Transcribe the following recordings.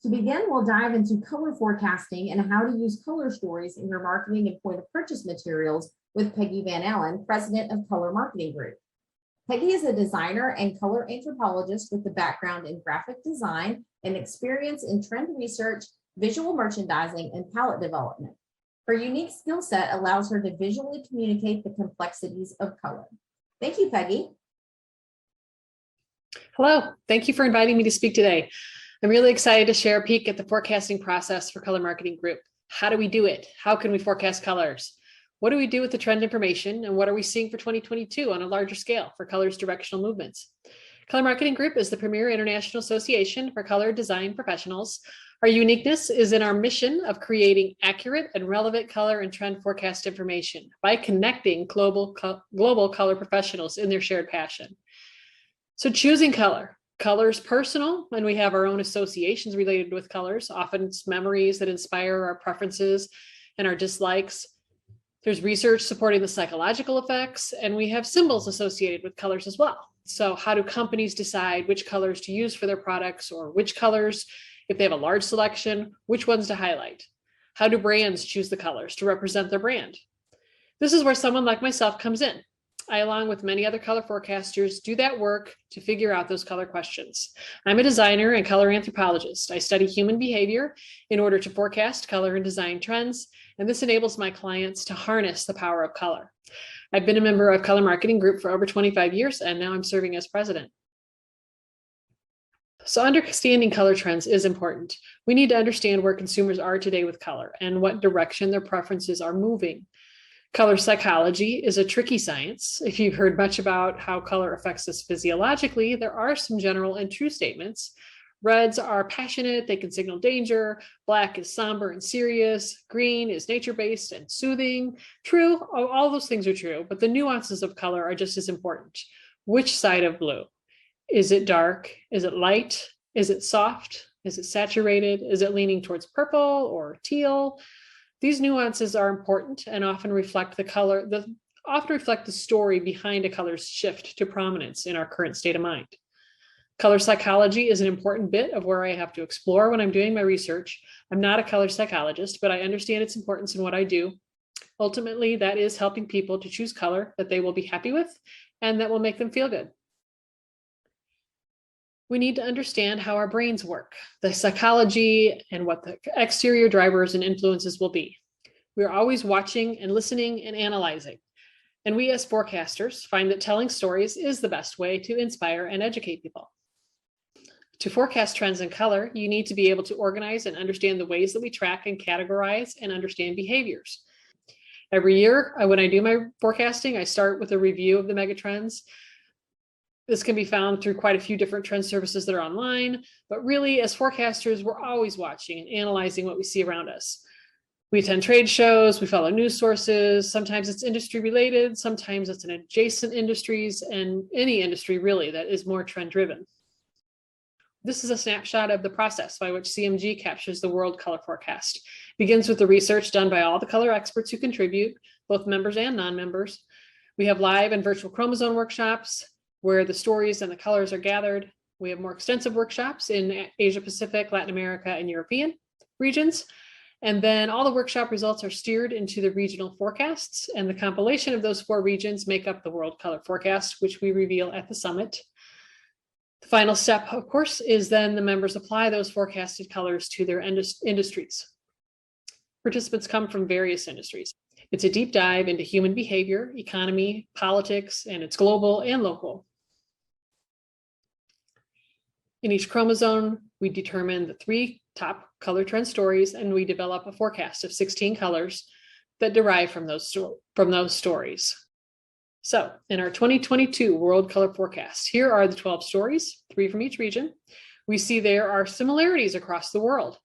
To begin, we'll dive into color forecasting and how to use color stories in your marketing and point of purchase materials with Peggy Van Allen, president of Color Marketing Group. Peggy is a designer and color anthropologist with a background in graphic design and experience in trend research, visual merchandising, and palette development. Her unique skill set allows her to visually communicate the complexities of color. Thank you, Peggy. Hello, thank you for inviting me to speak today. I'm really excited to share a peek at the forecasting process for Color Marketing Group. How do we do it? How can we forecast colors? What do we do with the trend information? And what are we seeing for 2022 on a larger scale for colors directional movements? Color Marketing Group is the premier international association for color design professionals. Our uniqueness is in our mission of creating accurate and relevant color and trend forecast information by connecting global color professionals in their shared passion. So choosing color. Color is personal, and we have our own associations related with colors. Often it's memories that inspire our preferences and our dislikes. There's research supporting the psychological effects, and we have symbols associated with colors as well. So how do companies decide which colors to use for their products, or which colors, if they have a large selection, which ones to highlight? How do brands choose the colors to represent their brand? This is where someone like myself comes in. I, along with many other color forecasters, do that work to figure out those color questions. I'm a designer and color anthropologist. I study human behavior in order to forecast color and design trends, and this enables my clients to harness the power of color. I've been a member of Color Marketing Group for over 25 years, and now I'm serving as president. So understanding color trends is important. We need to understand where consumers are today with color and what direction their preferences are moving. Color psychology is a tricky science. If you've heard much about how color affects us physiologically, there are some general and true statements. Reds are passionate, they can signal danger. Black is somber and serious. Green is nature-based and soothing. True, all those things are true, but the nuances of color are just as important. Which side of blue? Is it dark? Is it light? Is it soft? Is it saturated? Is it leaning towards purple or teal? These nuances are important and often reflect the story behind a color's shift to prominence in our current state of mind. Color psychology is an important bit of where I have to explore when I'm doing my research. I'm not a color psychologist, but I understand its importance in what I do. Ultimately, that is helping people to choose color that they will be happy with and that will make them feel good. We need to understand how our brains work, the psychology, and what the exterior drivers and influences will be. We're always watching and listening and analyzing. And we as forecasters find that telling stories is the best way to inspire and educate people. To forecast trends in color, you need to be able to organize and understand the ways that we track and categorize and understand behaviors. Every year, when I do my forecasting, I start with a review of the megatrends. This can be found through quite a few different trend services that are online, but really as forecasters, we're always watching and analyzing what we see around us. We attend trade shows, we follow news sources, sometimes it's industry related, sometimes it's in adjacent industries, and any industry really that is more trend driven. This is a snapshot of the process by which CMG captures the world color forecast. It begins with the research done by all the color experts who contribute, both members and non-members. We have live and virtual chromosome workshops, where the stories and the colors are gathered. We have more extensive workshops in Asia Pacific, Latin America, and European regions. And then all the workshop results are steered into the regional forecasts, and the compilation of those 4 regions make up the World Color Forecast, which we reveal at the summit. The final step, of course, is then the members apply those forecasted colors to their industries. Participants come from various industries. It's a deep dive into human behavior, economy, politics, and it's global and local. In each chromosome, we determine the 3 top color trend stories, and we develop a forecast of 16 colors that derive from those stories. So in our 2022 World Color Forecast, here are the 12 stories, 3 from each region. We see there are similarities across the world.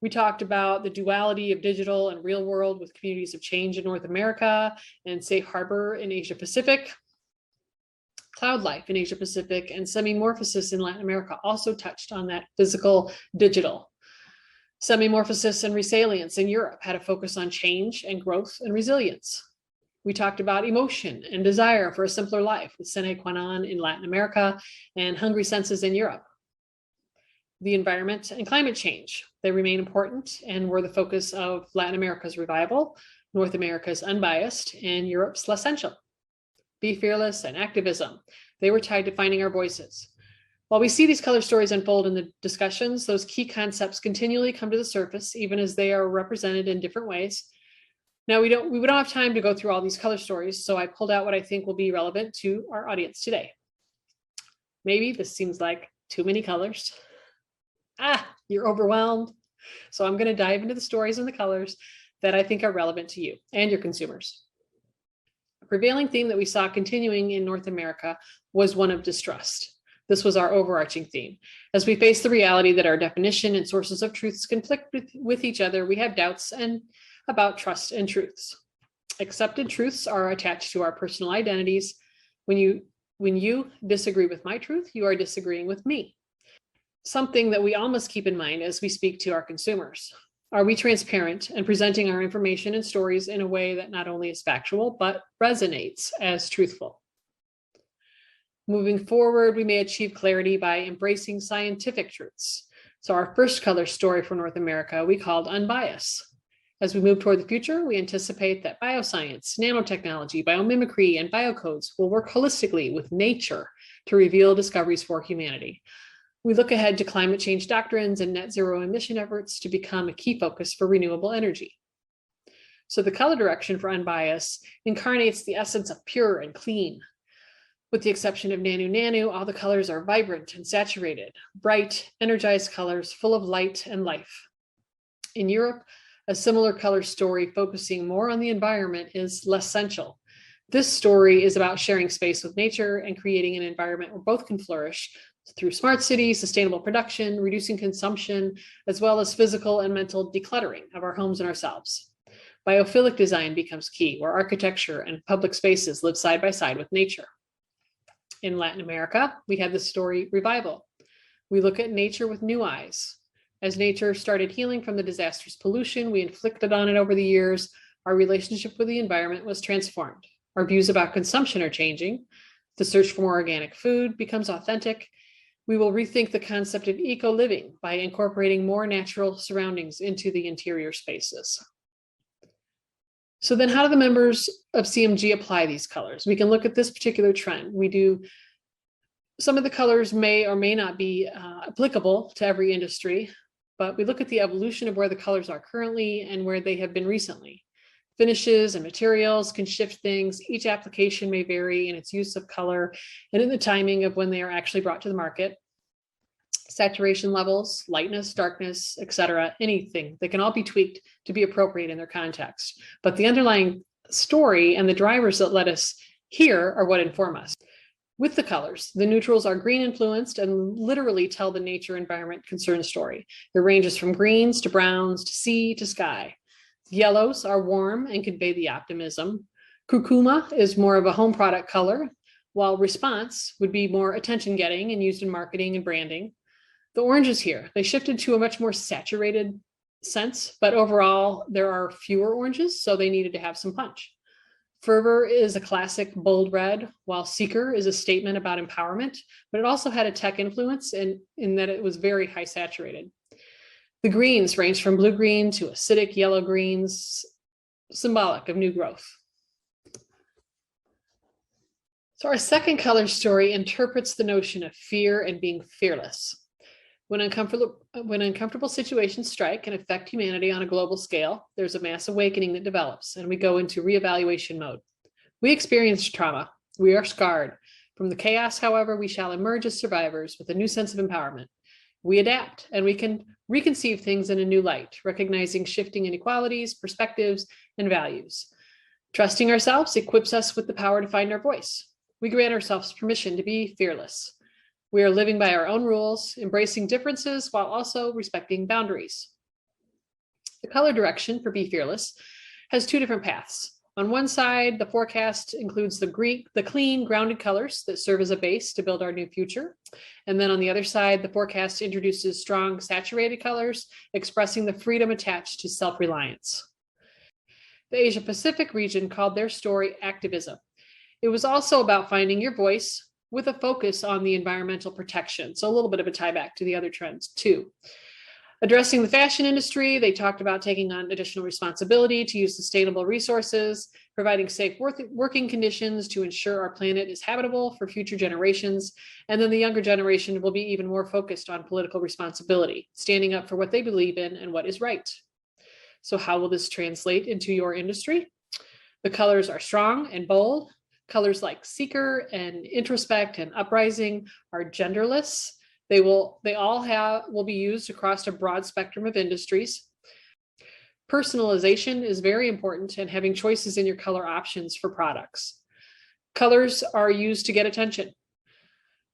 We talked about the duality of digital and real world with communities of change in North America and safe harbor in Asia Pacific. Cloud life in Asia Pacific and semimorphosis in Latin America also touched on that physical digital. Semimorphosis and resilience in Europe had a focus on change and growth and resilience. We talked about emotion and desire for a simpler life with sine qua non in Latin America and hungry senses in Europe. the environment, and climate change. They remain important and were the focus of Latin America's revival, North America's unbiased, and Europe's l'essential. Be fearless and activism. They were tied to finding our voices. While we see these color stories unfold in the discussions, those key concepts continually come to the surface, even as they are represented in different ways. Now, we don't have time to go through all these color stories, so I pulled out what I think will be relevant to our audience today. Maybe this seems like too many colors. You're overwhelmed. So I'm going to dive into the stories and the colors that I think are relevant to you and your consumers. A prevailing theme that we saw continuing in North America was one of distrust. This was our overarching theme. As we face the reality that our definition and sources of truths conflict with each other, we have doubts about trust and truths. Accepted truths are attached to our personal identities. When you disagree with my truth, you are disagreeing with me. Something that we all must keep in mind as we speak to our consumers. Are we transparent and presenting our information and stories in a way that not only is factual, but resonates as truthful? Moving forward, we may achieve clarity by embracing scientific truths. So our first color story for North America, we called unbiased. As we move toward the future, we anticipate that bioscience, nanotechnology, biomimicry, and biocodes will work holistically with nature to reveal discoveries for humanity. We look ahead to climate change doctrines and net zero emission efforts to become a key focus for renewable energy. So the color direction for unbiased incarnates the essence of pure and clean. With the exception of Nanu Nanu, all the colors are vibrant and saturated, bright, energized colors full of light and life. In Europe, a similar color story focusing more on the environment is l'essential. This story is about sharing space with nature and creating an environment where both can flourish through smart cities, sustainable production, reducing consumption, as well as physical and mental decluttering of our homes and ourselves. Biophilic design becomes key, where architecture and public spaces live side by side with nature. In Latin America, we have the story revival. We look at nature with new eyes. As nature started healing from the disastrous pollution we inflicted on it over the years, our relationship with the environment was transformed. Our views about consumption are changing. The search for more organic food becomes authentic. We will rethink the concept of eco-living by incorporating more natural surroundings into the interior spaces. So then how do the members of CMG apply these colors? We can look at this particular trend. Some of the colors may or may not be applicable to every industry, but we look at the evolution of where the colors are currently and where they have been recently. Finishes and materials can shift things. Each application may vary in its use of color and in the timing of when they are actually brought to the market. Saturation levels, lightness, darkness, etc., anything, they can all be tweaked to be appropriate in their context. But the underlying story and the drivers that let us here are what inform us. With the colors, the neutrals are green influenced and literally tell the nature environment concern story. It ranges from greens to browns to sea to sky. The yellows are warm and convey the optimism. Curcuma is more of a home product color, while response would be more attention getting and used in marketing and branding. The oranges here, they shifted to a much more saturated sense, but overall there are fewer oranges, so they needed to have some punch. Fervor is a classic bold red, while Seeker is a statement about empowerment, but it also had a tech influence in that it was very high saturated. The greens range from blue-green to acidic yellow greens, symbolic of new growth. So our second color story interprets the notion of fear and being fearless. When uncomfortable situations strike and affect humanity on a global scale, there's a mass awakening that develops, and we go into reevaluation mode. We experience trauma. We are scarred. From the chaos, however, we shall emerge as survivors with a new sense of empowerment. We adapt, and we can reconceive things in a new light, recognizing shifting inequalities, perspectives, and values. Trusting ourselves equips us with the power to find our voice. We grant ourselves permission to be fearless. We are living by our own rules, embracing differences while also respecting boundaries. The color direction for Be Fearless has two different paths. On one side, the forecast includes the clean, grounded colors that serve as a base to build our new future. And then on the other side, the forecast introduces strong, saturated colors, expressing the freedom attached to self-reliance. The Asia Pacific region called their story Activism. It was also about finding your voice, with a focus on the environmental protection. So a little bit of a tie back to the other trends too. Addressing the fashion industry, they talked about taking on additional responsibility to use sustainable resources, providing safe working conditions to ensure our planet is habitable for future generations. And then the younger generation will be even more focused on political responsibility, standing up for what they believe in and what is right. So how will this translate into your industry? The colors are strong and bold. Colors like seeker and introspect and uprising are genderless. They will be used across a broad spectrum of industries. Personalization is very important, and having choices in your color options for products. Colors are used to get attention.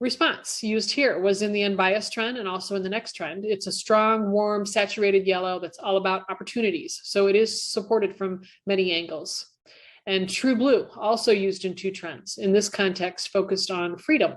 Response used here was in the unbiased trend and also in the next trend. It's a strong, warm, saturated yellow that's all about opportunities. So it is supported from many angles. And true blue, also used in two trends. In this context, focused on freedom.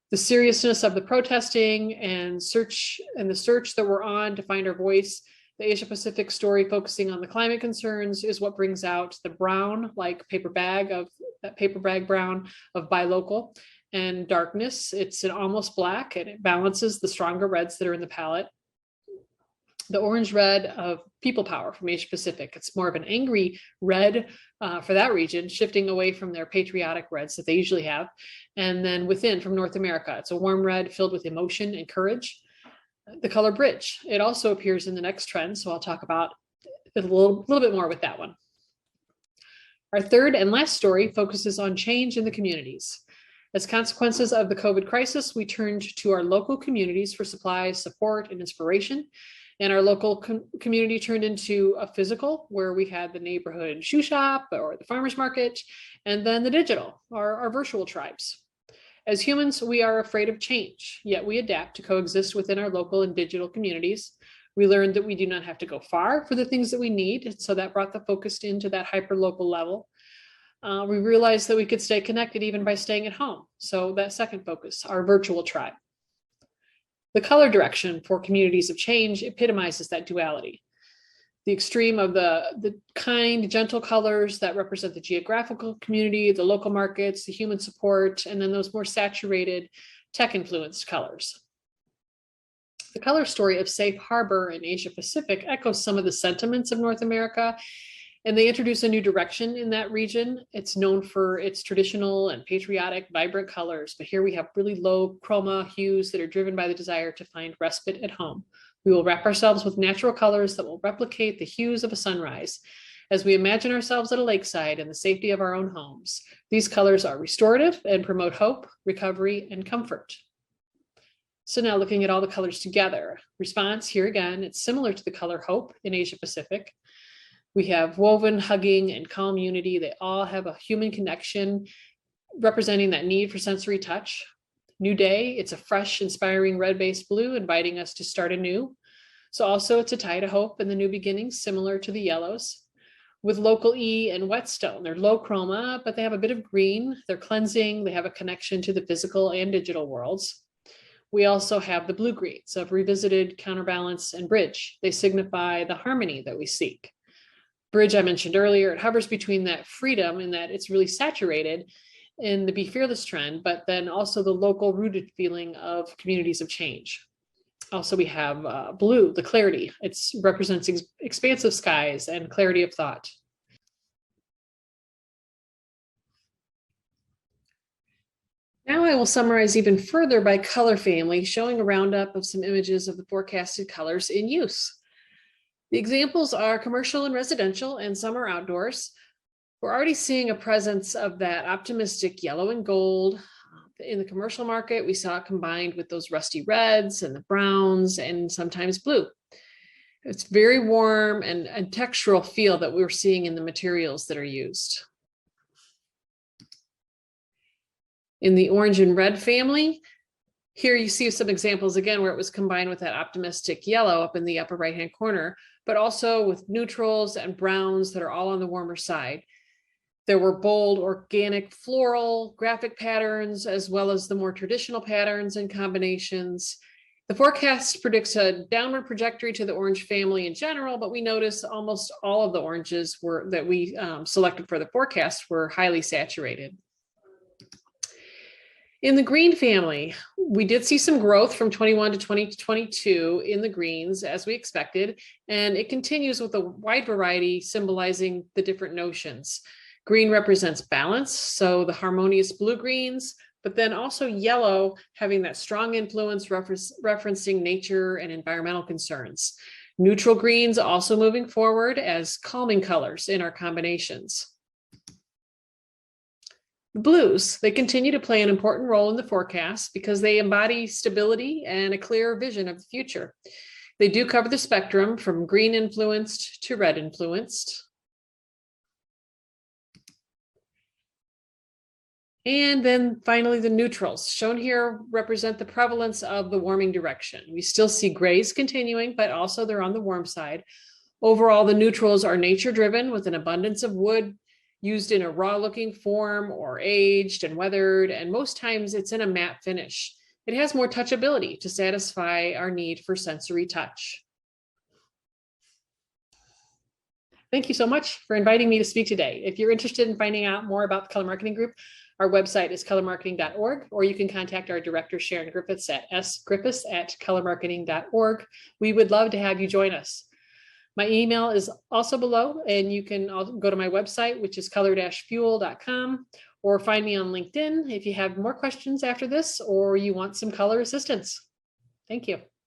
The seriousness of the protesting and the search that we're on to find our voice. The Asia Pacific story focusing on the climate concerns is what brings out the brown, like paper bag brown of buy local, and darkness. It's an almost black, and it balances the stronger reds that are in the palette. The orange red of people power from Asia Pacific. It's more of an angry red for that region, shifting away from their patriotic reds that they usually have. And then within from North America, it's a warm red filled with emotion and courage. The color bridge, it also appears in the next trend. So I'll talk about it a little bit more with that one. Our third and last story focuses on change in the communities. As consequences of the COVID crisis, we turned to our local communities for supplies, support, and inspiration. And our local community turned into a physical, where we had the neighborhood shoe shop or the farmer's market, and then the digital, our virtual tribes. As humans, we are afraid of change, yet we adapt to coexist within our local and digital communities. We learned that we do not have to go far for the things that we need, so that brought the focus into that hyper-local level. We realized that we could stay connected even by staying at home. So that second focus, our virtual tribe. The color direction for communities of change epitomizes that duality. The extreme of the kind, gentle colors that represent the geographical community, the local markets, the human support, and then those more saturated tech-influenced colors. The color story of Safe Harbor in Asia Pacific echoes some of the sentiments of North America, and they introduce a new direction in that region. It's known for its traditional and patriotic, vibrant colors, but here we have really low chroma hues that are driven by the desire to find respite at home. We will wrap ourselves with natural colors that will replicate the hues of a sunrise as we imagine ourselves at a lakeside in the safety of our own homes. These colors are restorative and promote hope, recovery, and comfort. So now looking at all the colors together, response here again, it's similar to the color Hope in Asia Pacific. We have woven, hugging, and calm unity. They all have a human connection representing that need for sensory touch. New Day, it's a fresh, inspiring red-based blue inviting us to start anew. So also it's a tie to hope and the new beginnings, similar to the yellows. With Local E and Whetstone, they're low chroma, but they have a bit of green. They're cleansing. They have a connection to the physical and digital worlds. We also have the blue-greens of Revisited, Counterbalance, and Bridge. They signify the harmony that we seek. Bridge, I mentioned earlier, it hovers between that freedom in that it's really saturated in the Be Fearless trend, but then also the local rooted feeling of communities of change. Also, we have blue, the clarity. It represents expansive skies and clarity of thought. Now I will summarize even further by color family, showing a roundup of some images of the forecasted colors in use. The examples are commercial and residential, and some are outdoors. We're already seeing a presence of that optimistic yellow and gold. In the commercial market, we saw it combined with those rusty reds and the browns and sometimes blue. It's very warm and a textural feel that we're seeing in the materials that are used. In the orange and red family, here you see some examples again where it was combined with that optimistic yellow up in the upper right-hand corner, but also with neutrals and browns that are all on the warmer side. There were bold, organic, floral, graphic patterns, as well as the more traditional patterns and combinations. The forecast predicts a downward trajectory to the orange family in general, but we notice almost all of the oranges that we selected for the forecast were highly saturated. In the green family, we did see some growth from 21 to 2022 in the greens as we expected, and it continues with a wide variety symbolizing the different notions. Green represents balance, so the harmonious blue-greens, but then also yellow having that strong influence referencing nature and environmental concerns. Neutral greens also moving forward as calming colors in our combinations. The blues, they continue to play an important role in the forecast because they embody stability and a clear vision of the future. They do cover the spectrum from green influenced to red influenced. And then finally, the neutrals shown here represent the prevalence of the warming direction. We still see grays continuing, but also they're on the warm side. Overall, the neutrals are nature driven with an abundance of wood used in a raw looking form or aged and weathered, and most times it's in a matte finish. It has more touchability to satisfy our need for sensory touch. Thank you so much for inviting me to speak today. If you're interested in finding out more about the Color Marketing Group, our website is colormarketing.org, or you can contact our director, Sharon Griffiths, at sgriffiths@colormarketing.org. We would love to have you join us. My email is also below, and you can go to my website, which is color-fuel.com, or find me on LinkedIn if you have more questions after this, or you want some color assistance. Thank you.